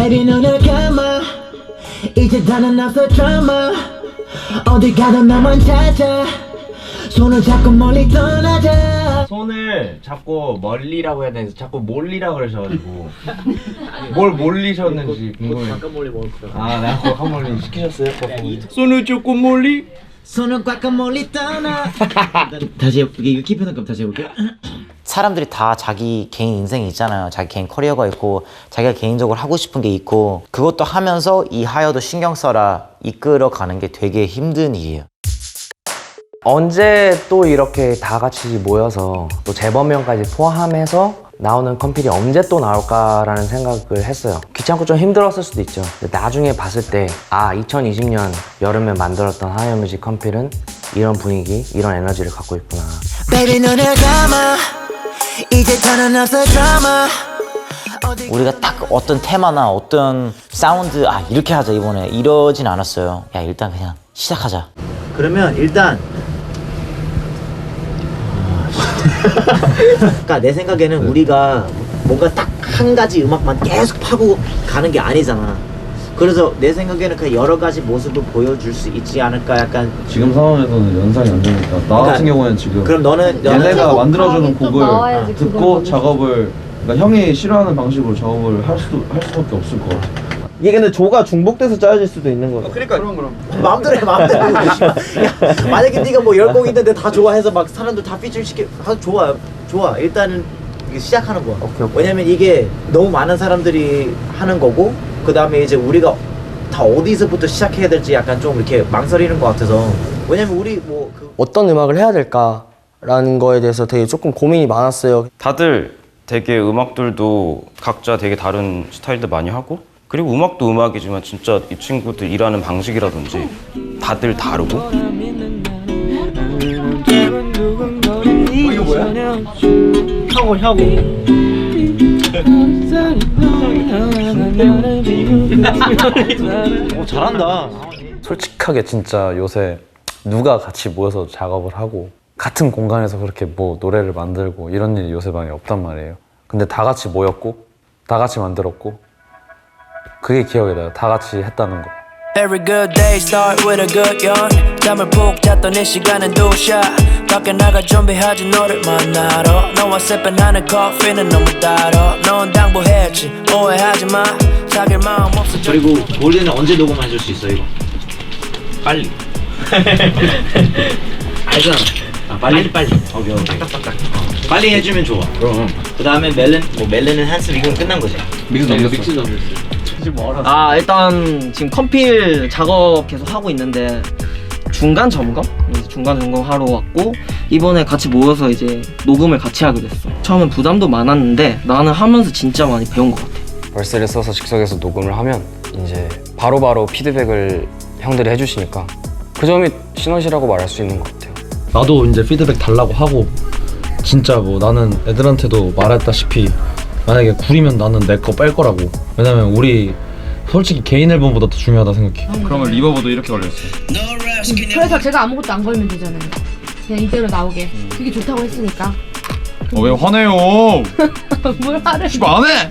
Baby 눈을 감아 이제 다는 없어 drama 어디 가든 나만 찾아 손을 잡고 멀리 떠나자. 손을 잡고 멀리라고 해야 되는데 자꾸 몰리라고 그러셔가지고 뭘 몰리셨는지 궁금해. 잠깐 몰리 먹을 거야. 아, 나 꽉 몰리 시키셨어요? 손을 잡고 몰리? 손을 꽉 멀리 떠나. 다시 이거 키프는 다시 해볼게요. 사람들이 다 자기 개인 인생이 있잖아요. 자기 개인 커리어가 있고 자기가 개인적으로 하고 싶은 게 있고 그것도 하면서 이 하여도 신경 써라 이끌어가는 게 되게 힘든 일이에요. 언제 또 이렇게 다 같이 모여서 또 재범명까지 포함해서 나오는 컴필이 언제 또 나올까라는 생각을 했어요. 귀찮고 좀 힘들었을 수도 있죠. 근데 나중에 봤을 때 2020년 여름에 만들었던 하이어뮤직 컴필은 이런 분위기, 이런 에너지를 갖고 있구나. Baby 눈을 감아 이제 더는 없어 drama. 우리가 딱 어떤 테마나 어떤 사운드 이렇게 하자 이번에 이러진 않았어요. 야 일단 그냥 시작하자. 그러면 일단 그러니까 내 생각에는 우리가 뭔가 딱 한 가지 음악만 계속 파고 가는 게 아니잖아. 그래서 내 생각에는 그냥 여러 가지 모습을 보여줄 수 있지 않을까 약간. 지금 상황에서는 연상이 안 되니까 나 같은 경우에는 지금 그럼 너는 얘네가 만들어주는 또 곡을 나와야지, 듣고 그걸 작업을 그러니까 형이 싫어하는 방식으로 작업을 할 수밖에 없을 것 같아. 이게 근데 조가 중복돼서 짜여질 수도 있는 거죠. 그러니까 마음대로 해 마음대로. 야, 만약에 네가 뭐 10곡 있는데 다 좋아해서 막 사람들 다 피처링 시켜 좋아 일단은 이게 시작하는 거야. 오케이. 왜냐면 이게 너무 많은 사람들이 하는 거고 그 다음에 이제 우리가 다 어디서부터 시작해야 될지 약간 좀 이렇게 망설이는 것 같아서. 왜냐면 우리 어떤 음악을 해야 될까라는 거에 대해서 되게 조금 고민이 많았어요. 다들 되게 음악들도 각자 되게 다른 스타일들 많이 하고 그리고 음악도 음악이지만 진짜 이 친구들 일하는 방식이라든지 다들 다르고. 이거 뭐야? 형 잘한다. 솔직하게 진짜 요새 누가 같이 모여서 작업을 하고 같은 공간에서 그렇게 뭐 노래를 만들고 이런 일이 요새 많이 없단 말이에요. 근데 다 같이 모였고 다 같이 만들었고 그게 기억이 나요. 다 같이 했다는 거. Every good day start with a good yarn. 잠을 푹 잤던 이 시간은 2샷. 밖에 나가 준비하지 너를 만나러. 너와 sipping하는 커피는 너무 달아. 넌 당부했지 오해하지 마. 사귈 마음 없어. 그리고 원래는 언제 녹음해줄 수 있어 이거? 빨리. 알잖아. 빨리. 오케이. 딱딱딱. 빨리 해주면 좋아. 그럼. 그 다음에 멜론은 한스 이건 끝난 거지. 믹스 넘겼어. 일단 지금 컴필 작업 계속 하고 있는데 중간 점검 하러 왔고 이번에 같이 모여서 이제 녹음을 같이 하게 됐어. 처음엔 부담도 많았는데 나는 하면서 진짜 많이 배운 것 같아. 벌스를 써서 즉석에서 녹음을 하면 이제 바로바로 피드백을 형들이 해주시니까 그 점이 시너지라고 말할 수 있는 것 같아요. 나도 이제 피드백 달라고 하고 진짜 뭐 나는 애들한테도 말했다시피 만약에 구리면 나는 내 거 뺄 거라고. 왜냐면 우리 솔직히 개인 앨범보다 더 중요하다 생각해. 그러면 리버브도 이렇게 걸렸어. 그래서 제가 아무것도 안 걸면 되잖아요. 그냥 이대로 나오게. 그게 좋다고 했으니까. 왜 화내요? 뭘 하래? 안 해!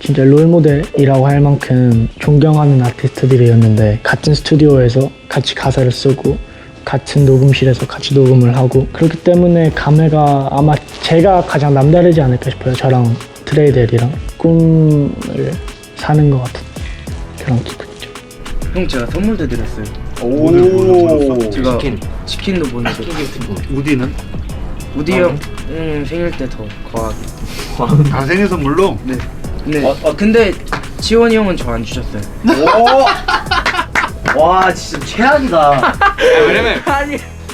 진짜 롤모델이라고 할 만큼 존경하는 아티스트들이었는데 같은 스튜디오에서 같이 가사를 쓰고 같은 녹음실에서 같이 녹음을 하고 그렇기 때문에 감회가 아마 제가 가장 남다르지 않을까 싶어요. 저랑 트레이델이랑 꿈을 사는 것 같은 그런 기분이죠. 형 제가 선물도 드렸어요. 오. 제가 치킨도 보내고. 우디는? 우디 형 생일 때 더 거하게. 다 생일 선물로? 네. 근데 지원이 형은 저 안 주셨어요. 와 진짜 최악이다. 왜냐면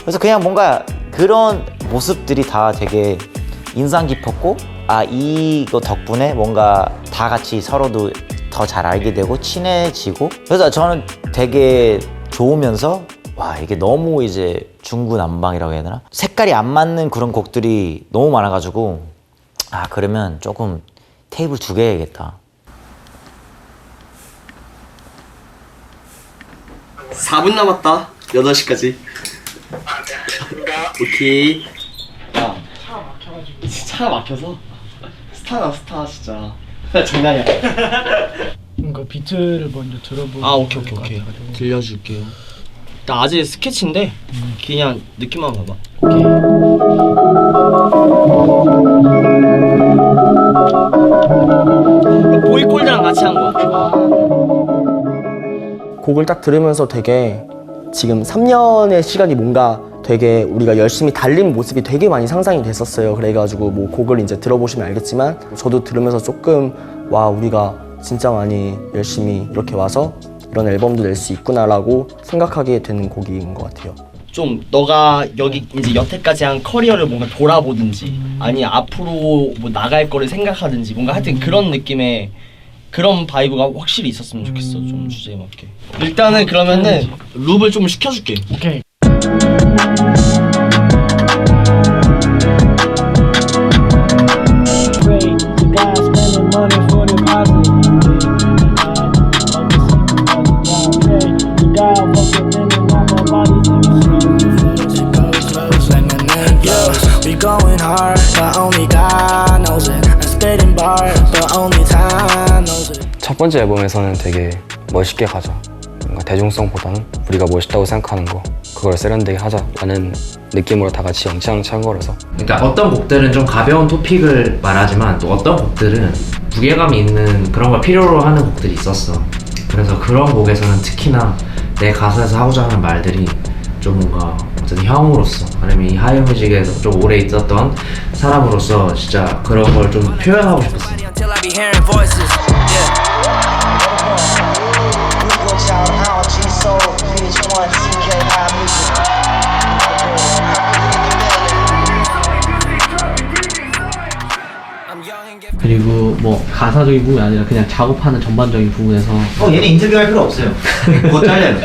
그래서 그냥 뭔가 그런 모습들이 다 되게 인상 깊었고 이거 덕분에 뭔가 다 같이 서로도 더 잘 알게 되고 친해지고 그래서 저는 되게 좋으면서 와 이게 너무 이제 중구난방이라고 해야 되나? 색깔이 안 맞는 그런 곡들이 너무 많아가지고 그러면 조금 테이블 2개 해야겠다. 4분 남았다. 8시까지. 오케이. 야, 차가 막혀서 스타다 스타 진짜. 나 장난이야. 그러니까 비트를 먼저 들어보고. 아 오케이. 들려줄게요. 나 아직 스케치인데 그냥 느낌만 봐봐. 오케이. 보이콜드랑 같이 한 거야. 곡을 딱 들으면서 되게 지금 3년의 시간이 뭔가 되게 우리가 열심히 달린 모습이 되게 많이 상상이 됐었어요. 그래가지고 뭐 곡을 이제 들어보시면 알겠지만 저도 들으면서 조금 와 우리가 진짜 많이 열심히 이렇게 와서 이런 앨범도 낼 수 있구나라고 생각하게 되는 곡인 것 같아요. 좀 너가 여기 이제 여태까지 한 커리어를 뭔가 돌아보든지 아니 앞으로 뭐 나갈 거를 생각하든지 뭔가 하여튼 그런 느낌의 그런 바이브가 확실히 있었으면 좋겠어. 좀 주제에 맞게. 일단은 그러면은 룹을 좀 시켜줄게. 오케이. 첫 번째 앨범에서는 되게 멋있게 가자. 뭔가 대중성보다는 우리가 멋있다고 생각하는 거 그걸 세련되게 하자라는 느낌으로 다 같이 영창한 거라서. 그러니까 어떤 곡들은 좀 가벼운 토픽을 말하지만 또 어떤 곡들은 무게감이 있는 그런 걸 필요로 하는 곡들이 있었어. 그래서 그런 곡에서는 특히나 내 가사에서 하고자 하는 말들이 좀 뭔가 어떤 형으로서 아니면 이 하이뮤직에서 좀 오래 있었던 사람으로서 진짜 그런 걸 좀 표현하고 싶었어. 그리고 뭐 가사적인 부분이 아니라 그냥 작업하는 전반적인 부분에서 얘는 인터뷰할 필요 없어요. 그거 잘려요.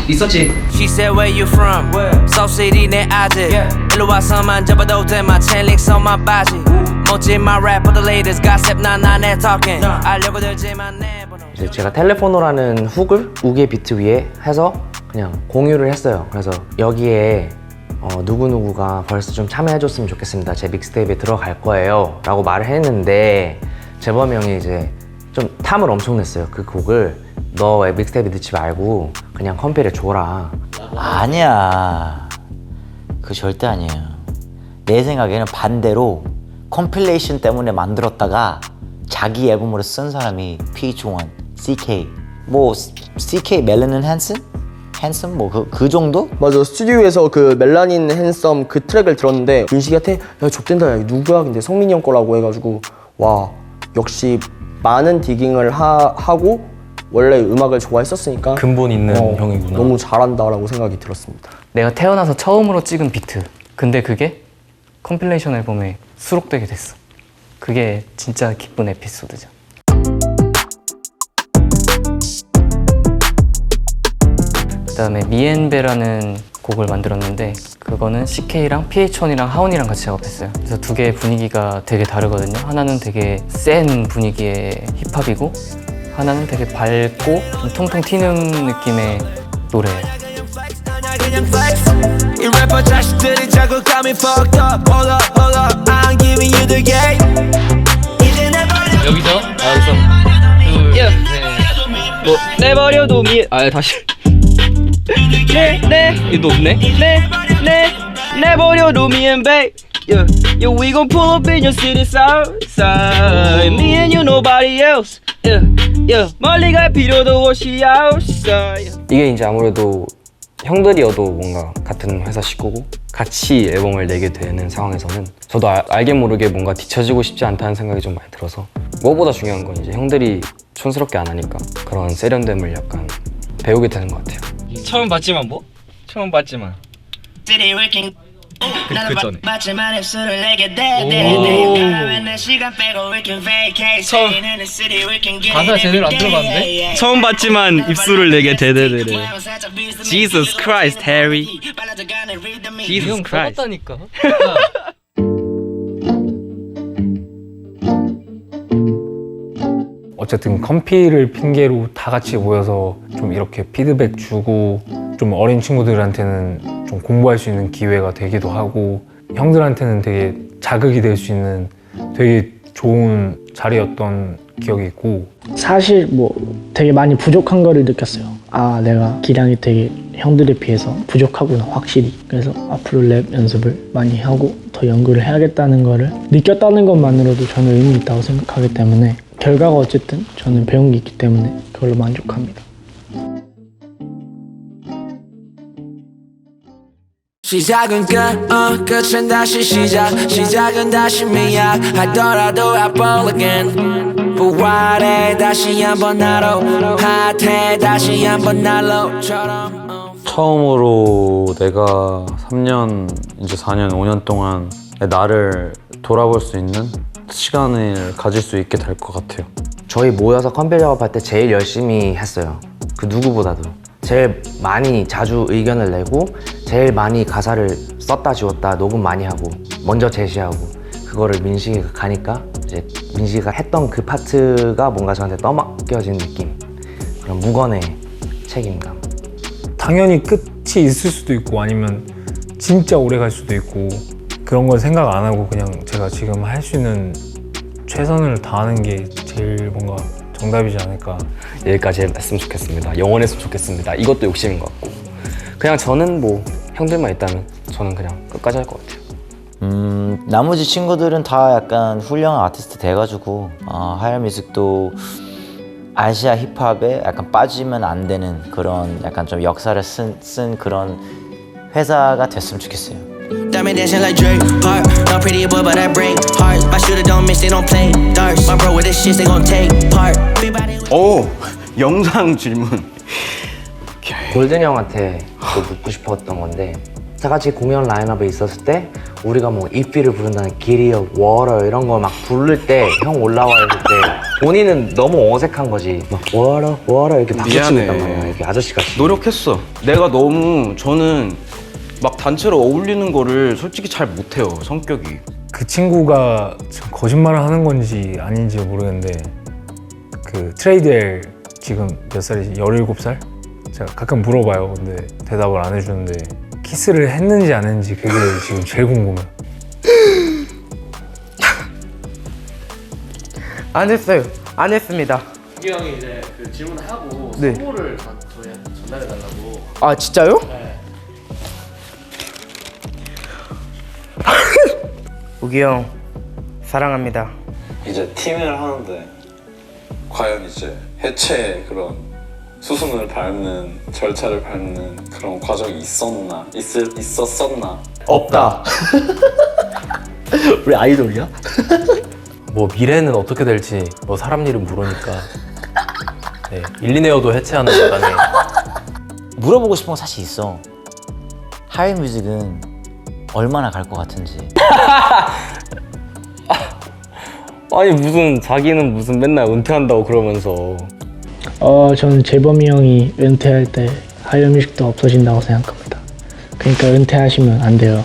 있었지. She said where you from? South City 내 아들. 일로 와서만 잡아도 돼. My chain links on my body. 멋진 my rap for the latest gossip 나내 talking. 알려고 들지만 내 번호. 이제 제가 텔레포노라는 훅을 우게 비트 위에 해서 그냥 공유를 했어요. 그래서 여기에 누구누구가 벌써 좀 참여해줬으면 좋겠습니다. 제 믹스테이프에 들어갈 거예요 라고 말을 했는데 재범이 형이 이제 좀 탐을 엄청 냈어요. 그 곡을 너 믹스테이프에 넣지 말고 그냥 컴필에 줘라. 아니야. 그거 절대 아니에요. 내 생각에는 반대로 컴필레이션 때문에 만들었다가 자기 앨범으로 쓴 사람이 PH1, CK 뭐 CK 멜라닌 핸슨? 핸섬 뭐 그 정도? 맞아. 스튜디오에서 그 멜라닌 핸섬 그 트랙을 들었는데 윤식이한테 야 족된다 야 누구야? 근데 성민이 형 거라고 해가지고 와 역시 많은 디깅을 하고 원래 음악을 좋아했었으니까 근본 있는 형이구나. 너무 잘한다라고 생각이 들었습니다. 내가 태어나서 처음으로 찍은 비트 근데 그게 컴필레이션 앨범에 수록되게 됐어. 그게 진짜 기쁜 에피소드죠. 그 다음에 미엔베라는 곡을 만들었는데 그거는 CK랑 PH1이랑 하온이랑 같이 작업했어요. 그래서 두 개의 분위기가 되게 다르거든요. 하나는 되게 센 분위기의 힙합이고 하나는 되게 밝고 좀 통통 튀는 느낌의 노래예요. 이 래퍼 자식들이 자꾸 got me fucked up. Hold up, hold up, I'm giving you the game. 여기서 뭐 내버려도 다시 이거 높네. 내버려도 me and babe. Yeah, we gon' pull up in your city southside. Me and you, nobody else. Yeah, 멀리 갈 필요도 없이 outside. 이게 이제 아무래도 형들이어도 뭔가 같은 회사 식구고 같이 앨범을 내게 되는 상황에서는 저도 알게 모르게 뭔가 뒤처지고 싶지 않다는 생각이 좀 많이 들어서 무엇보다 중요한 건 이제 형들이 촌스럽게 안 하니까 그런 세련됨을 약간 배우게 되는 것 같아요. 처음 봤지만 뭐? 처음 봤지만 그 전에 가사 제대로 안 들어봤는데? 처음 봤지만 입술을 내게 대대대래. Jesus Christ, Harry. Jesus Christ. 써봤다니까. 어쨌든 컴필을 핑계로 다 같이 모여서 좀 이렇게 피드백 주고 좀 어린 친구들한테는 좀 공부할 수 있는 기회가 되기도 하고 형들한테는 되게 자극이 될 수 있는 되게 좋은 자리였던 기억이 있고 사실 뭐 되게 많이 부족한 거를 느꼈어요. 아, 내가 기량이 되게 형들에 비해서 부족하구나, 확실히. 그래서 앞으로 랩 연습을 많이 하고 더 연구를 해야겠다는 거를 느꼈다는 것만으로도 저는 의미 있다고 생각하기 때문에 결과가 어쨌든 저는 배운 게 있기 때문에 그걸로 만족합니다. 시작은 끝, 끝은 다시 시작은 다시 미약하더라도 I fall again. 부활해 다시 한번 나로, 핫해 다시 한번 날로처럼. 처음으로 내가 3년, 이제 4년, 5년 동안 나를 돌아볼 수 있는 시간을 가질 수 있게 될 것 같아요. 저희 모여서 컴필 작업할 때 제일 열심히 했어요. 그 누구보다도. 제일 많이 자주 의견을 내고 제일 많이 가사를 썼다 지웠다 녹음 많이 하고 먼저 제시하고 그거를 민식이가 가니까 이제 민식이가 했던 그 파트가 뭔가 저한테 떠맡겨진 느낌, 그런 무건의 책임감. 당연히 끝이 있을 수도 있고 아니면 진짜 오래 갈 수도 있고 그런 걸 생각 안 하고 그냥 제가 지금 할 수 있는 최선을 다하는 게 제일 뭔가 정답이지 않을까. 여기까지 했으면 좋겠습니다. 영원했으면 좋겠습니다. 이것도 욕심인 것 같고 그냥 저는 뭐 형들만 있다면 저는 그냥 끝까지 할 것 같아요. 나머지 친구들은 다 약간 훌륭한 아티스트 돼가지고 하이어뮤직도 아시아 힙합에 약간 빠지면 안 되는 그런 약간 좀 역사를 쓴 그런 회사가 됐으면 좋겠어요. Diamond dancing like Drake, heart. Not pretty boy, but I break hearts. My shooter don't miss, they don't play darts. My bro with this shit, they gon' take part. 오, 영상 질문. 골든 형한테 또 묻고 싶었던 건데 다 같이 공연 라인업에 있었을 때 우리가 뭐 이피를 부른다는 길이어, 워터 이런 거 막 부를 때 형 올라와 있을 때 본인은 너무 어색한 거지. 막 워터 이렇게 박수 치고 있단 말이야. 이렇게 아저씨같이. 노력했어. 내가 너무 저는 막 단체로 어울리는 거를 솔직히 잘 못해요, 성격이. 그 친구가 지금 거짓말을 하는 건지 아닌지 모르겠는데 그 트레이드엘 지금 몇 살이지? 17살? 제가 가끔 물어봐요. 근데 대답을 안 해주는데 키스를 했는지 안 했는지 그게 지금 제일 궁금해요. 안 했어요. 안 했습니다. 우기 형이 이제 그 질문하고 네. 선물을 다 저희한테 전달해달라고. 아 진짜요? 네. 우기 형 사랑합니다. 이제 팀을 하는데 과연 이제 해체 그런 수순을 밟는 절차를 밟는 그런 과정이 있었었나? 없다. 우리 아이돌이야? 뭐 미래는 어떻게 될지 뭐 사람 일은 모르니까 네, 1, 2네어도 해체하는 바람에 물어보고 싶은 거 사실 있어. 하이뮤직은 얼마나 갈 것 같은지. 아니 무슨 자기는 무슨 맨날 은퇴한다고 그러면서. 저는 재범이 형이 은퇴할 때 하이어뮤직도 없어진다고 생각합니다. 그러니까 은퇴하시면 안 돼요.